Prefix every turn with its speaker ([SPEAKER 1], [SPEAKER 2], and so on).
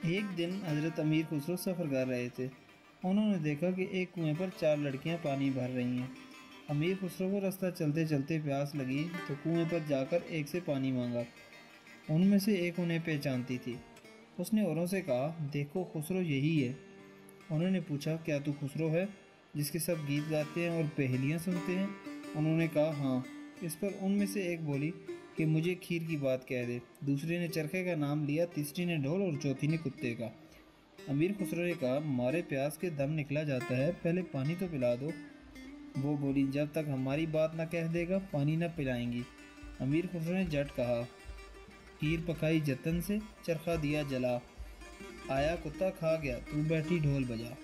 [SPEAKER 1] एक दिन हज़रत अमीर खुसरो सफ़र कर रहे थे। उन्होंने देखा कि एक कुएं पर 4 लड़कियां पानी भर रही हैं। अमीर खुसरो को रास्ता चलते चलते प्यास लगी तो कुएं पर जाकर एक से पानी मांगा। उनमें से एक उन्हें पहचानती थी। उसने औरों से कहा, देखो खुसरो यही है। उन्होंने पूछा, क्या तू खुसरो है जिसके सब गीत गाते हैं और पहेलियाँ सुनते हैं? उन्होंने कहा, हाँ। इस पर उनमें से एक बोली कि मुझे खीर की बात कह दे। दूसरे ने चरखे का नाम लिया, तीसरी ने ढोल और चौथी ने कुत्ते का। अमीर खुसरो ने कहा, मारे प्यास के दम निकला जाता है, पहले पानी तो पिला दो। वो बोली, जब तक हमारी बात ना कह देगा पानी ना पिलाएंगी। अमीर खुसरो ने झट कहा, खीर पकाई जतन से, चरखा दिया जला, आया कुत्ता खा गया, तू बैठी ढोल बजा।